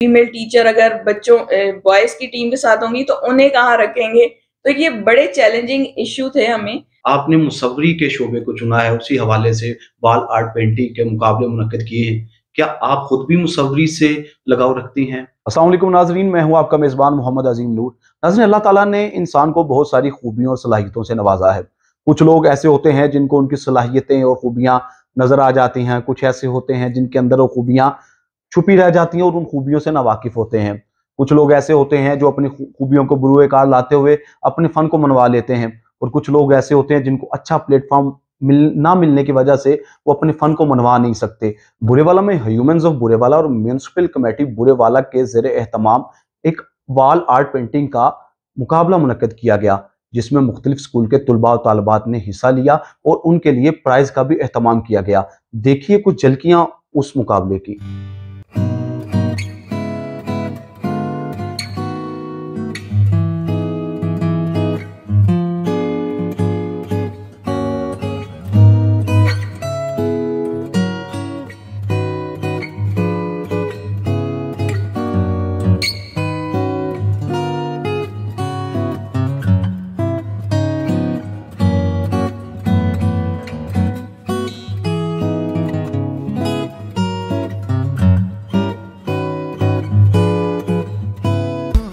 Female teacher اگر بچوں boys کی ٹیم کے ساتھ ہوں گی تو انہیں کہاں رکھیں گے. تو یہ بڑے چیلنجنگ ایشو تھے ہمیں. آپ نے مصوری کے شعبے کو چنا ہے، اسی حوالے سے وال آرٹ پینٹنگ کے مقابلے منعقد کیے ہیں. کیا آپ خود بھی مصوری سے لگاؤ رکھتی ہیں؟ السلام علیکم ناظرین، میں ہوں آپ کا میزبان محمد عظیم نور. ناظرین، اللہ تعالیٰ نے انسان کو بہت ساری خوبیوں اور صلاحیتوں سے نوازا ہے. کچھ لوگ ایسے ہوتے ہیں جن کو ان کی صلاحیتیں اور خوبیاں نظر آ جاتی ہیں، کچھ ایسے ہوتے ہیں جن کے اندر وہ خوبیاں چھپی رہ جاتی ہیں اور ان خوبیوں سے ناواقف ہوتے ہیں. کچھ لوگ ایسے ہوتے ہیں جو اپنی خوبیوں کو بروئے کار لاتے ہوئے اپنے فن کو منوا لیتے ہیں، اور کچھ لوگ ایسے ہوتے ہیں جن کو اچھا پلیٹ فارم نہ ملنے کی وجہ سے وہ اپنے فن کو منوا نہیں سکتے. برے والا میں ہیومنز آف برے والا اور میونسپل کمیٹی برے والا کے زیر اہتمام ایک وال آرٹ پینٹنگ کا مقابلہ منعقد کیا گیا، جس میں مختلف اسکول کے طلباء و طالبات نے حصہ لیا اور ان کے لیے پرائز کا بھی اہتمام کیا گیا. دیکھیے کچھ جھلکیاں اس مقابلے کی.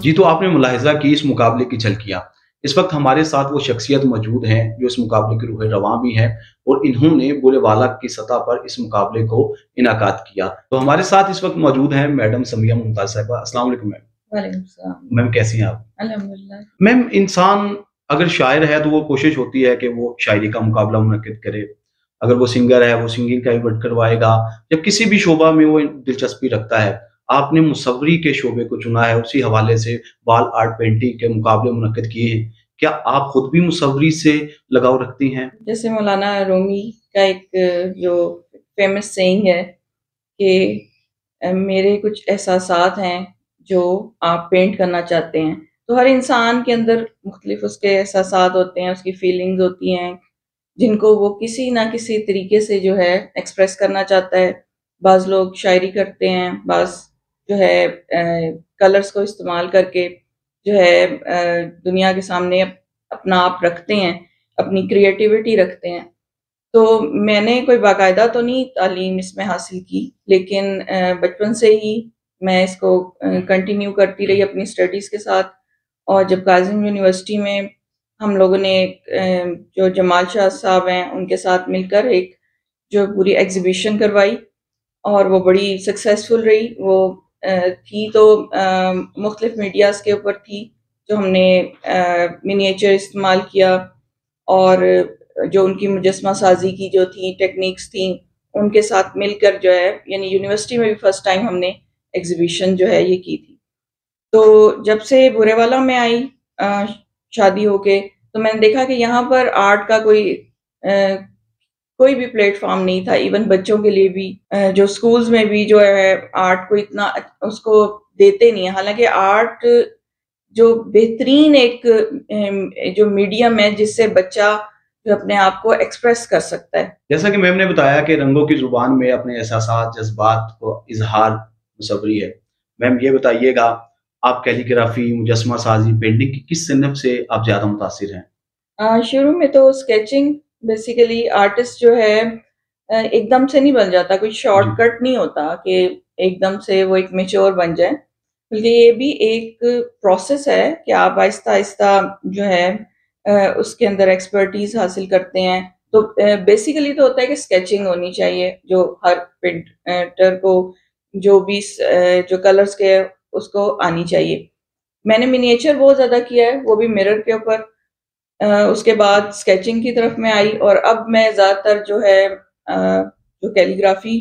جی، تو آپ نے ملاحظہ کی اس مقابلے کی جھلکیاں. اس وقت ہمارے ساتھ وہ شخصیت موجود ہیں جو اس مقابلے کے روح رواں بھی ہیں، اور انہوں نے برے والا کی سطح پر اس مقابلے کو انعقاد کیا. تو ہمارے ساتھ اس وقت موجود ہیں میڈم سمیہ ممتاز صاحبہ. السلام علیکم میم. وعلیکم السلام. میم کیسی ہیں آپ؟ الحمدللہ. میم، انسان اگر شاعر ہے تو وہ کوشش ہوتی ہے کہ وہ شاعری کا مقابلہ منعقد کرے. اگر وہ سنگر ہے وہ سنگنگ کا ایونٹ کروائے گا، یا کسی بھی شعبہ میں وہ دلچسپی رکھتا ہے. آپ نے مصوری کے شعبے کو چنا ہے، اسی حوالے سے وال آرٹ پینٹنگ کے مقابلے منعقد کیے ہیں. کیا آپ خود بھی مصوری سے لگاؤ رکھتی ہیں؟ جیسے مولانا رومی کا ایک جو فیمس سینگ ہے کہ میرے کچھ احساسات ہیں جو آپ پینٹ کرنا چاہتے ہیں. تو ہر انسان کے اندر مختلف اس کے احساسات ہوتے ہیں، اس کی فیلنگز ہوتی ہیں جن کو وہ کسی نہ کسی طریقے سے جو ہے ایکسپریس کرنا چاہتا ہے. بعض لوگ شاعری کرتے ہیں، بعض جو ہے کلرز کو استعمال کر کے جو ہے دنیا کے سامنے اپنا آپ رکھتے ہیں، اپنی کریٹیوٹی رکھتے ہیں. تو میں نے کوئی باقاعدہ تو نہیں تعلیم اس میں حاصل کی، لیکن بچپن سے ہی میں اس کو کنٹینیو کرتی رہی اپنی اسٹڈیز کے ساتھ. اور جب کاظم یونیورسٹی میں ہم لوگوں نے جو جمال شاہ صاحب ہیں ان کے ساتھ مل کر ایک جو پوری ایگزیبیشن کروائی، اور وہ بڑی سکسیسفل رہی. وہ تھی تو مختلف میڈیاز کے اوپر تھی، جو ہم نے منیچر استعمال کیا، اور جو ان کی مجسمہ سازی کی جو تھی ٹیکنیکس تھیں ان کے ساتھ مل کر جو ہے، یعنی یونیورسٹی میں بھی فرسٹ ٹائم ہم نے ایگزیبیشن جو ہے یہ کی تھی. تو جب سے برے والا میں آئی شادی ہو کے، تو میں نے دیکھا کہ یہاں پر آرٹ کا کوئی بھی پلیٹ فارم نہیں تھا. ایون بچوں کے لیے بھی جو سکولز میں بھی جو ہے آرٹ کو اتنا اس کو دیتے نہیں ہیں. حالانکہ آرٹ جو بہترین ایک جو میڈیم ہے جس سے بچہ جو اپنے آپ کو ایکسپریس کر سکتا ہے. جیسا کہ میم نے بتایا کہ رنگوں کی زبان میں اپنے احساسات، جذبات کو اظہار مصوری ہے. میم یہ بتائیے گا، آپ کیلیگرافی، مجسمہ سازی، پینٹنگ کی کس صنف سے آپ زیادہ متاثر ہیں؟ شروع میں تو اسکیچنگ، بیسیکلی آرٹسٹ جو ہے ایک دم سے نہیں بن جاتا، کوئی شارٹ کٹ نہیں ہوتا کہ ایک دم سے وہ ایک میچور بن جائے، بلکہ یہ بھی ایک پروسیس ہے کہ آپ آہستہ آہستہ جو ہے اس کے اندر ایکسپرٹیز حاصل کرتے ہیں. تو بیسیکلی تو ہوتا ہے کہ اسکیچنگ ہونی چاہیے، جو ہر پینٹر کو جو بھی جو کلرز کے اس کو آنی چاہیے. میں نے منیچر بہت زیادہ کیا ہے، وہ بھی مرر کے اوپر. اس کے بعد اسکیچنگ کی طرف میں آئی، اور اب میں زیادہ تر جو ہے جو کیلیگرافی،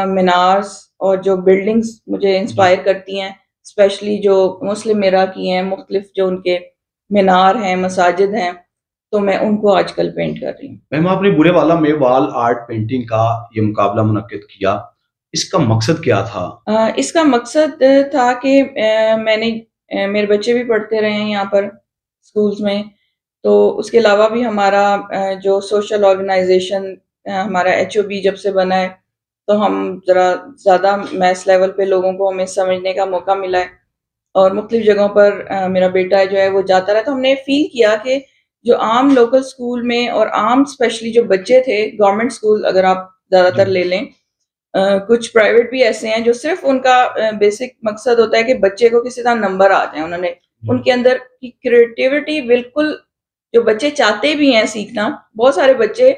مینارز اور جو بلڈنگز مجھے انسپائر کرتی ہیں، اسپیشلی جو مسلم میرا کی ہیں، مختلف جو ان کے مینار ہیں، مساجد ہیں، تو میں ان کو آج کل پینٹ کر رہی ہوں. میم، آپ نے برے والا میں وال آرٹ پینٹنگ کا یہ مقابلہ منعقد کیا، اس کا مقصد کیا تھا؟ اس کا مقصد تھا کہ میں نے میرے بچے بھی پڑھتے رہے ہیں یہاں پر سکولز میں، تو اس کے علاوہ بھی ہمارا جو سوشل آرگنائزیشن ہمارا HOB جب سے بنا ہے، تو ہم ذرا زیادہ میتھس لیول پہ لوگوں کو ہمیں سمجھنے کا موقع ملا ہے، اور مختلف جگہوں پر میرا بیٹا جو ہے وہ جاتا رہا، تو ہم نے فیل کیا کہ جو عام لوکل اسکول میں اور عام اسپیشلی جو بچے تھے گورنمنٹ اسکول اگر آپ زیادہ تر لے لیں، کچھ پرائیویٹ بھی ایسے ہیں جو صرف ان کا بیسک مقصد ہوتا ہے کہ بچے کو کسی طرح نمبر آ جائیں، انہوں نے ان کے اندر کی کریٹیوٹی بالکل جو بچے چاہتے بھی ہیں سیکھنا، بہت سارے بچے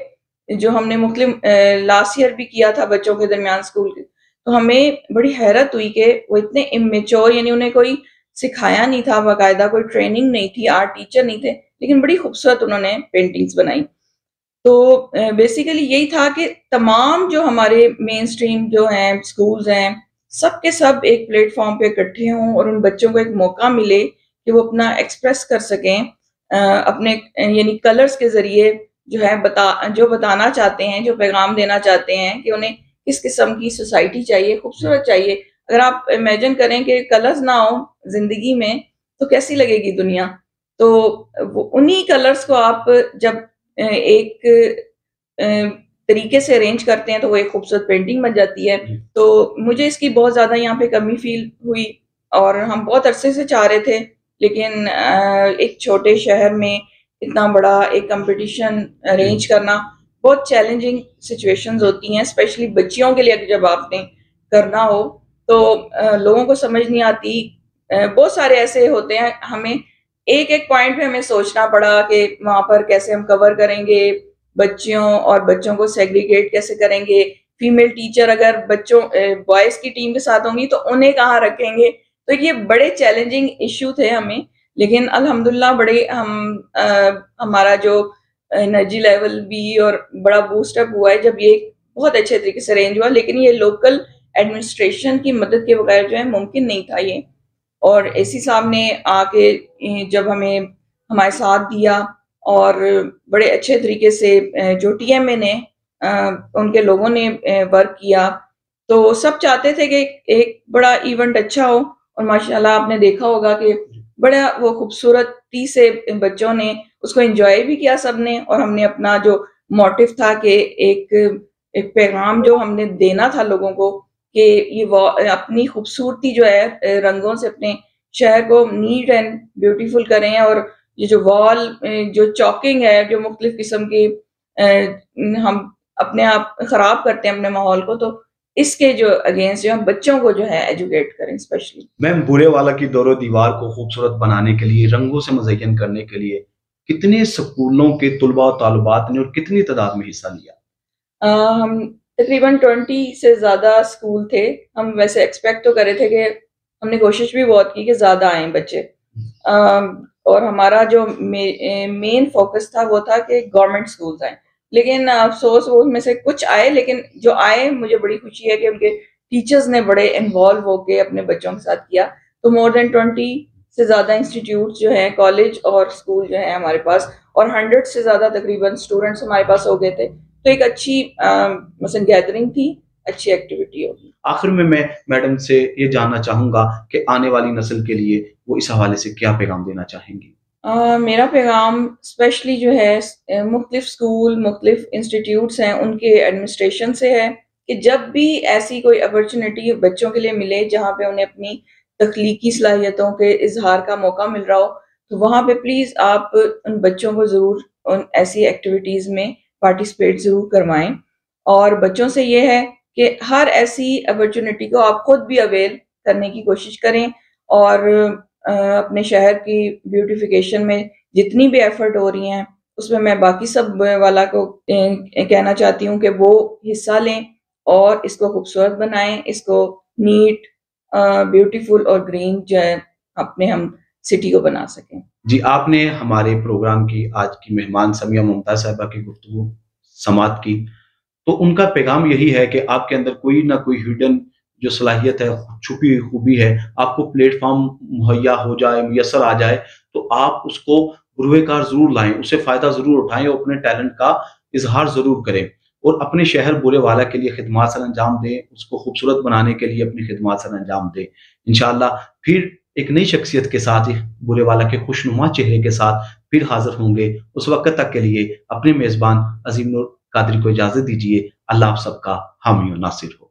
جو ہم نے مختلف لاسٹ ایئر بھی کیا تھا بچوں کے درمیان اسکول کے، تو ہمیں بڑی حیرت ہوئی کہ وہ اتنے امیچور، یعنی انہیں کوئی سکھایا نہیں تھا، باقاعدہ کوئی ٹریننگ نہیں تھی، آرٹ ٹیچر نہیں تھے، لیکن بڑی خوبصورت انہوں نے پینٹنگز بنائی. تو بیسیکلی یہی تھا کہ تمام جو ہمارے مین اسٹریم جو ہیں اسکولز ہیں، سب کے سب ایک پلیٹ فارم پہ اکٹھے ہوں اور ان بچوں کو ایک موقع ملے کہ وہ اپنا ایکسپریس کر سکیں اپنے یعنی کلرز کے ذریعے، جو ہے جو بتانا چاہتے ہیں، جو پیغام دینا چاہتے ہیں کہ انہیں کس قسم کی سوسائٹی چاہیے، خوبصورت چاہیے. اگر آپ امیجن کریں کہ کلرز نہ ہوں زندگی میں تو کیسی لگے گی دنیا؟ تو انہی کلرز کو آپ جب ایک طریقے سے ارینج کرتے ہیں تو وہ ایک خوبصورت پینٹنگ بن جاتی ہے. تو مجھے اس کی بہت زیادہ یہاں پہ کمی فیل ہوئی، اور ہم بہت عرصے سے چاہ رہے تھے، لیکن ایک چھوٹے شہر میں اتنا بڑا ایک کمپٹیشن ارینج کرنا بہت چیلنجنگ سچویشنز ہوتی ہیں، اسپیشلی بچیوں کے لیے جب آپ نے کرنا ہو تو لوگوں کو سمجھ نہیں آتی. بہت سارے ایسے ہوتے ہیں، ہمیں ایک ایک پوائنٹ پہ ہمیں سوچنا پڑا کہ وہاں پر کیسے ہم کور کریں گے بچیوں اور بچوں کو سیگریگیٹ کیسے کریں گے، فیمیل ٹیچر اگر بچوں بوائز کی ٹیم کے ساتھ ہوں گی تو انہیں کہاں رکھیں گے. تو یہ بڑے چیلنجنگ ایشو تھے ہمیں، لیکن الحمدللہ بڑے ہمارا جو انرجی لیول بھی اور بڑا بوسٹ اپ ہوا ہے جب یہ بہت اچھے طریقے سے ارینج ہوا. لیکن یہ لوکل ایڈمنسٹریشن کی مدد کے بغیر جو ہے ممکن نہیں تھا یہ، اور اسی صاحب نے آ کے جب ہمیں ہمارے ساتھ دیا اور بڑے اچھے طریقے سے جو ٹی ایم اے نے ان کے لوگوں نے ورک کیا، تو سب چاہتے تھے کہ ایک بڑا ایونٹ اچھا ہو، اور ماشاءاللہ آپ نے دیکھا ہوگا کہ بڑا وہ خوبصورتی سے بچوں نے اس کو انجوائے بھی کیا سب نے. اور ہم نے اپنا جو موٹیو تھا کہ ایک پیغام جو ہم نے دینا تھا لوگوں کو کہ یہ اپنی خوبصورتی جو ہے رنگوں سے اپنے شہر کو نیٹ اینڈ بیوٹیفل کریں، اور یہ جو وال جو چاکنگ ہے جو مختلف قسم کی ہم اپنے آپ خراب کرتے ہیں اپنے ماحول کو، تو اس کے جو اگینسٹ جو ہم بچوں کو جو ہے ایجوکیٹ کریں اسپیشلی. میم بورے والا کی دور و دیوار کو خوبصورت بنانے کے لیے، رنگوں سے مزین کرنے کے لیے کتنے سکولوں کے طلباء و طالبات نے اور کتنی تعداد میں حصہ لیا؟ ہم تقریباً 20 سے زیادہ اسکول تھے. ہم ویسے ایکسپیکٹ تو کرے تھے کہ ہم نے کوشش بھی بہت کی کہ زیادہ آئیں بچے، اور ہمارا جو مین فوکس تھا وہ تھا کہ گورنمنٹ اسکولز آئیں. لیکن افسوس وہ میں سے کچھ آئے، لیکن جو آئے مجھے بڑی خوشی ہے کہ ان کے ٹیچرز نے بڑے انوالو ہو کے اپنے بچوں کے ساتھ کیا. تو مور دین 20 سے زیادہ انسٹیٹیوٹس جو ہیں، کالج اور اسکول جو ہیں ہمارے پاس، اور 100 سے زیادہ تقریباً اسٹوڈنٹس ہمارے پاس ہو گئے تھے. تو ایک اچھی مثلا گیدرنگ تھی، اچھی ایکٹیویٹی ہوگی. آخر میں میڈم سے یہ جاننا چاہوں گا کہ آنے والی نسل کے لیے وہ اس حوالے سے کیا پیغام دینا چاہیں گی؟ میرا پیغام اسپیشلی جو ہے مختلف اسکول، مختلف انسٹیٹیوٹس ہیں ان کے ایڈمنسٹریشن سے ہے کہ جب بھی ایسی کوئی اپرچونٹی بچوں کے لیے ملے جہاں پہ انہیں اپنی تخلیقی صلاحیتوں کے اظہار کا موقع مل رہا ہو، تو وہاں پہ پلیز آپ ان بچوں کو ضرور ان ایسی ایکٹیویٹیز میں پارٹیسپیٹ ضرور کروائیں. اور بچوں سے یہ ہے کہ ہر ایسی اپرچونٹی کو آپ خود بھی اویل کرنے کی کوشش کریں، اور اپنے شہر کی بیوٹیفیکیشن میں جتنی بھی ایفرٹ ہو رہی ہیں اس میں باقی سب والا کو کہنا چاہتی ہوں کہ وہ حصہ لیں اور اس کو خوبصورت بنائیں، اس کو نیٹ، بیوٹیفل اور گرین جو ہے اپنے ہم سٹی کو بنا سکیں. جی، آپ نے ہمارے پروگرام کی آج کی مہمان سمیہ ممتاز صاحبہ کی گفتگو سماعت کی، تو ان کا پیغام یہی ہے کہ آپ کے اندر کوئی نہ کوئی ہڈن جو صلاحیت ہے، چھپی ہوئی خوبی ہے، آپ کو پلیٹ فارم مہیا ہو جائے، میسر آ جائے تو آپ اس کو بروئے کار ضرور لائیں، اسے فائدہ ضرور اٹھائیں اور اپنے ٹیلنٹ کا اظہار ضرور کریں، اور اپنے شہر بورے والا کے لیے خدمات سر انجام دیں، اس کو خوبصورت بنانے کے لیے اپنی خدمات سر انجام دیں. انشاءاللہ پھر ایک نئی شخصیت کے ساتھ، بورے والا کے خوشنما چہرے کے ساتھ پھر حاضر ہوں گے. اس وقت تک کے لیے اپنے میزبان عظیم نور قادری کو اجازت دیجیے. اللہ آپ سب کا حامی و ناصر ہو.